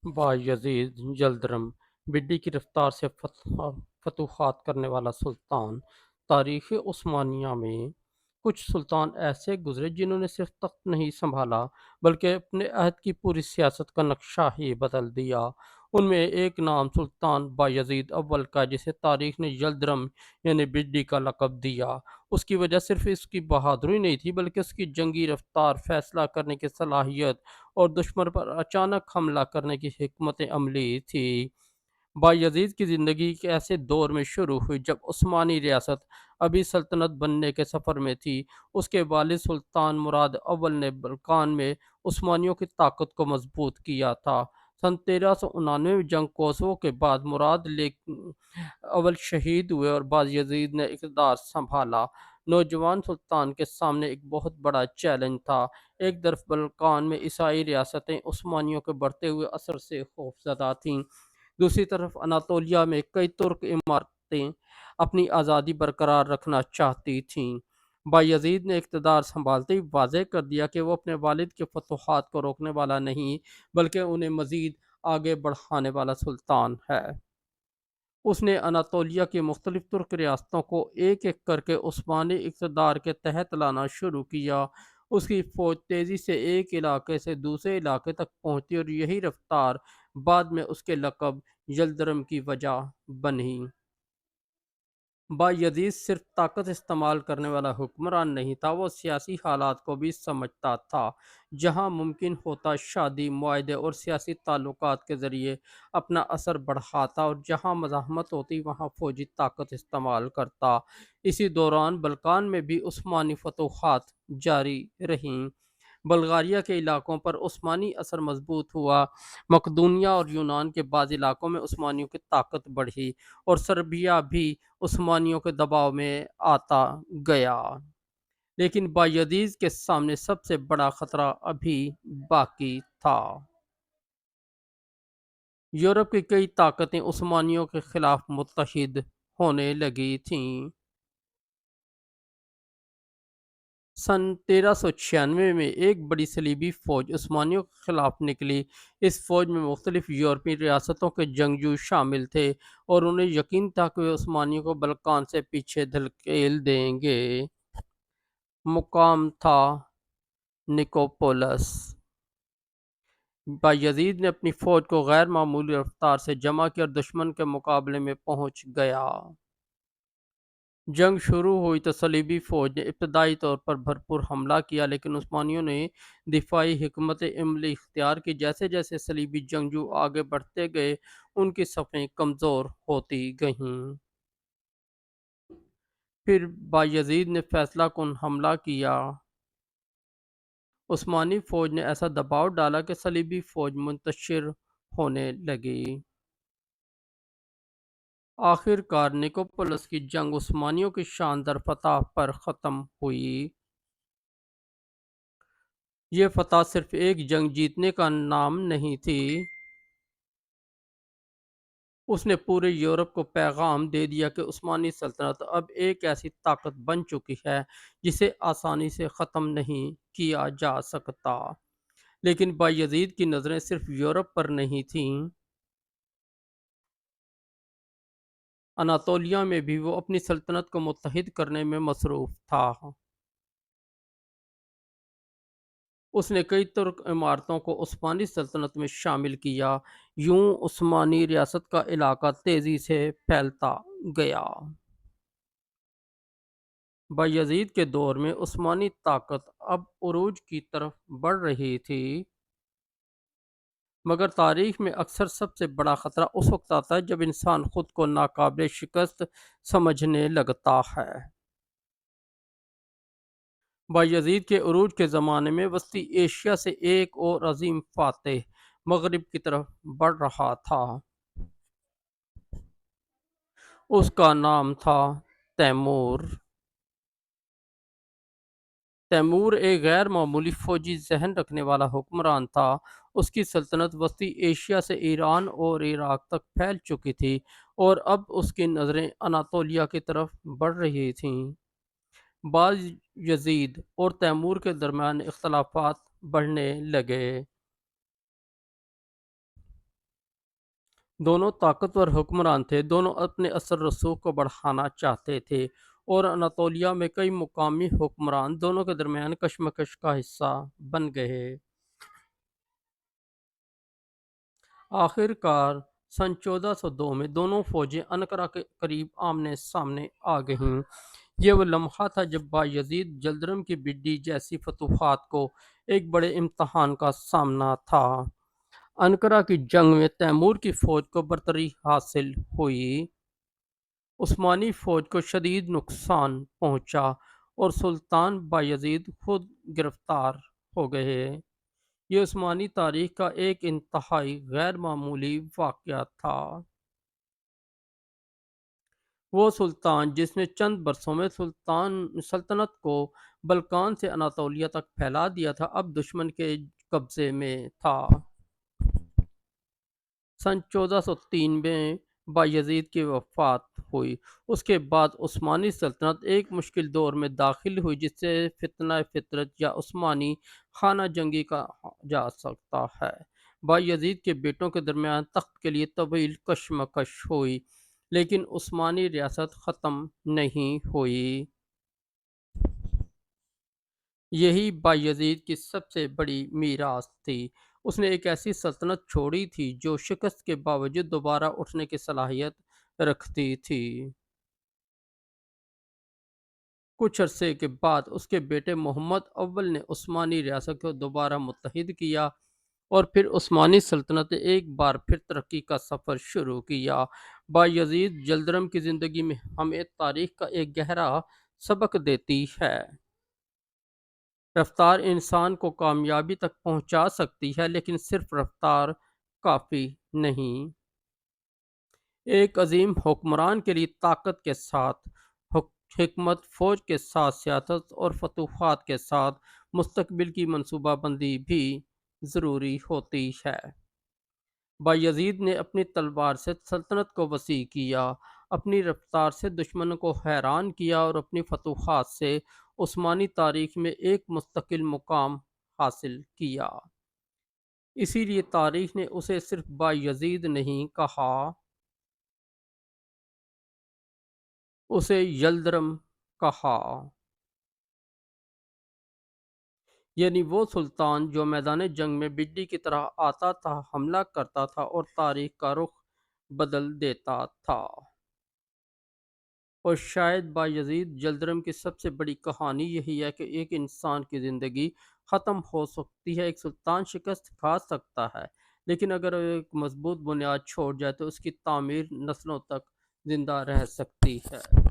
बायज़ीद जल्दरम बिड्डी की रफ्तार से فتوحات करने वाला सुल्तान। तारीख़ उस्मानिया में कुछ सुल्तान ऐसे गुज़रे जिन्होंने सिर्फ तख्त नहीं संभाला बल्कि अपने अहद की पूरी सियासत का नक्शा ही बदल दिया। उनमें एक नाम सुल्तान बायज़ीद अव्वल का, जिसे तारीख़ ने यल्दरम यानी बिड्डी का लक़ब दिया। उसकी वजह सिर्फ इसकी बहादुरी नहीं थी, बल्कि उसकी जंगी रफ्तार, फ़ैसला करने की सलाहियत और दुश्मन पर अचानक हमला करने की हिकमत अमली थी। बायज़ीद की ज़िंदगी एक ऐसे दौर में शुरू हुई जब उस्मानी रियासत अभी सल्तनत बनने के सफ़र में थी। उसके वालिद सुल्तान मुराद अव्वल ने बल्कान में उस्मानियों की ताकत को मजबूत किया था। सन 1399 में जंग कोसोवो के बाद मुराद लेक अव्वल शहीद हुए और बायज़ीद ने इक़्तिदार संभाला। नौजवान सुल्तान के सामने एक बहुत बड़ा चैलेंज था। एक तरफ बल्कान में ईसाई रियासतें उस्मानियों के बढ़ते हुए असर से खौफज़दा थीं, दूसरी तरफ अनातोलिया में कई तुर्क इमारतें अपनी आज़ादी बरकरार रखना चाहती थीं। बायज़ीद ने इक़्तिदार संभालते ही वाज़ेह कर दिया कि वो अपने वालिद के फतूहात को रोकने वाला नहीं, बल्कि उन्हें मज़ीद आगे बढ़ाने वाला सुल्तान है। उसने अनातोलिया की मुख्तलिफ तुर्क रियासतों को एक एक करके उस्मानी इक़्तिदार के तहत लाना शुरू किया। उसकी फ़ौज तेज़ी से एक इलाके से दूसरे इलाके तक पहुँची और यही रफ्तार बाद में उसके लक़ब यल्दरम की वजह बनी। बायज़ीद सिर्फ ताकत इस्तेमाल करने वाला हुक्मरान नहीं था, वो सियासी हालात को भी समझता था। जहाँ मुमकिन होता शादी, मुआहदे और सियासी ताल्लुकात के ज़रिए अपना असर बढ़ाता और जहाँ मज़ाहमत होती वहाँ फ़ौजी ताकत इस्तेमाल करता। इसी दौरान बल्कान में भी उस्मानी फतूहात जारी रहीं। बल्गारिया के इलाकों पर उस्मानी असर मजबूत हुआ। मकदूनिया और यूनान के बाद इलाकों में उस्मानियों की ताकत बढ़ी और सर्बिया भी उस्मानियों के दबाव में आता गया। लेकिन बायज़ीद के सामने सबसे बड़ा खतरा अभी बाकी था। यूरोप की कई ताकतें उस्मानियों के खिलाफ मुत्तहिद होने लगी थीं। सन 1396 में एक बड़ी सलीबी फ़ौज उस्मानियों के खिलाफ निकली। इस फ़ौज में मुख्तलिफ यूरोपीय रियासतों के जंगजू शामिल थे और उन्हें यकीन था कि वे उस्मानियों को बल्कान से पीछे धकेल देंगे। मुकाम था निकोपोलिस। बायज़ीद ने अपनी फ़ौज को गैर मामूली रफ्तार से जमा किया और दुश्मन के मुकाबले में पहुंच गया। जंग शुरू हुई तो सलीबी फ़ौज ने इब्तदाई तौर पर भरपूर हमला किया, लेकिन उस्मानियों ने दिफाई हिकमत अमली इख्तियार की। जैसे जैसे सलीबी जंगजू आगे बढ़ते गए, उनकी सफ़ें कमज़ोर होती गईं। फिर बायज़ीद ने फैसला कुन हमला किया। उस्मानी फ़ौज ने ऐसा दबाव डाला कि सलीबी फ़ौज मुंतशिर होने लगी। आखिरकार निकोपोलिस की जंग उस्मानियों की शानदार फतह पर ख़त्म हुई। ये फतह सिर्फ एक जंग जीतने का नाम नहीं थी, उसने पूरे यूरोप को पैगाम दे दिया कि उस्मानी सल्तनत अब एक ऐसी ताकत बन चुकी है जिसे आसानी से ख़त्म नहीं किया जा सकता। लेकिन बायज़ीद की नज़रें सिर्फ यूरोप पर नहीं थीं, अनातोलिया में भी वो अपनी सल्तनत को मुत्तहिद करने में मसरूफ़ था। उसने कई तुर्क इमारतों को उस्मानी सल्तनत में शामिल किया। यूं उस्मानी रियासत का इलाका तेज़ी से फैलता गया। बायज़ीद के दौर में उस्मानी ताकत अब उरूज की तरफ बढ़ रही थी, मगर तारीख में अक्सर सबसे बड़ा ख़तरा उस वक्त आता है जब इंसान खुद को नाकाबिल शिकस्त समझने लगता है। बायज़ीद के उरूज के ज़माने में वस्ती एशिया से एक और अजीम फ़ातेह मगरिब की तरफ बढ़ रहा था। उसका नाम था तैमूर। तैमूर एक गैर मामूली फ़ौजी ज़हन रखने वाला हुक्मरान था। उसकी सल्तनत वस्ती एशिया से ईरान और इराक तक फैल चुकी थी और अब उसकी नज़रें अनातोलिया की तरफ बढ़ रही थीं। बायज़ीद और तैमूर के दरमियान इख्तलाफात बढ़ने लगे। دونوں طاقتور حکمران تھے، دونوں اپنے اثر رسوخ کو بڑھانا چاہتے تھے اور اناطولیہ میں کئی مقامی حکمران دونوں کے درمیان کشمکش کا حصہ بن گئے۔ آخر کار سن 1402 میں دونوں فوجیں انقرہ کے قریب آمنے سامنے آ گئیں۔ یہ وہ لمحہ تھا جب بایزید جلدرم کی بڈی جیسی فتوحات کو ایک بڑے امتحان کا سامنا تھا۔ انقرہ کی جنگ میں تیمور کی فوج کو برتری حاصل ہوئی، عثمانی فوج کو شدید نقصان پہنچا اور سلطان بایزید خود گرفتار ہو گئے۔ یہ عثمانی تاریخ کا ایک انتہائی غیر معمولی واقعہ تھا۔ وہ سلطان جس نے چند برسوں میں سلطنت کو بلقان سے اناطولیہ تک پھیلا دیا تھا، اب دشمن کے قبضے میں تھا۔ سن 1403 میں بایزید کی وفات ہوئی۔ اس کے بعد عثمانی سلطنت ایک مشکل دور میں داخل ہوئی جسے فتنہ فطرت یا عثمانی خانہ جنگی کہا جا سکتا ہے۔ بایزید کے بیٹوں کے درمیان تخت کے لیے طویل کشمکش ہوئی، لیکن عثمانی ریاست ختم نہیں ہوئی۔ یہی بایزید کی سب سے بڑی میراث تھی۔ اس نے ایک ایسی سلطنت چھوڑی تھی جو شکست کے باوجود دوبارہ اٹھنے کی صلاحیت رکھتی تھی۔ کچھ عرصے کے بعد اس کے بیٹے محمد اول نے عثمانی ریاست کو دوبارہ متحد کیا اور پھر عثمانی سلطنت نے ایک بار پھر ترقی کا سفر شروع کیا۔ بایزید جلدرم کی زندگی میں ہمیں تاریخ کا ایک گہرا سبق دیتی ہے۔ رفتار انسان کو کامیابی تک پہنچا سکتی ہے، لیکن صرف رفتار کافی نہیں۔ ایک عظیم حکمران کے لیے طاقت کے ساتھ حکمت، فوج کے ساتھ سیاست اور فتوحات کے ساتھ مستقبل کی منصوبہ بندی بھی ضروری ہوتی ہے۔ بایزید نے اپنی تلوار سے سلطنت کو وسیع کیا، اپنی رفتار سے دشمنوں کو حیران کیا اور اپنی فتوحات سے عثمانی تاریخ میں ایک مستقل مقام حاصل کیا۔ اسی لیے تاریخ نے اسے صرف بایزید نہیں کہا، اسے یلدرم کہا، یعنی وہ سلطان جو میدان جنگ میں بڈی کی طرح آتا تھا، حملہ کرتا تھا اور تاریخ کا رخ بدل دیتا تھا۔ اور شاید بایزید جلدرم کی سب سے بڑی کہانی یہی ہے کہ ایک انسان کی زندگی ختم ہو سکتی ہے، ایک سلطان شکست کھا سکتا ہے، لیکن اگر وہ ایک مضبوط بنیاد چھوڑ جائے تو اس کی تعمیر نسلوں تک زندہ رہ سکتی ہے۔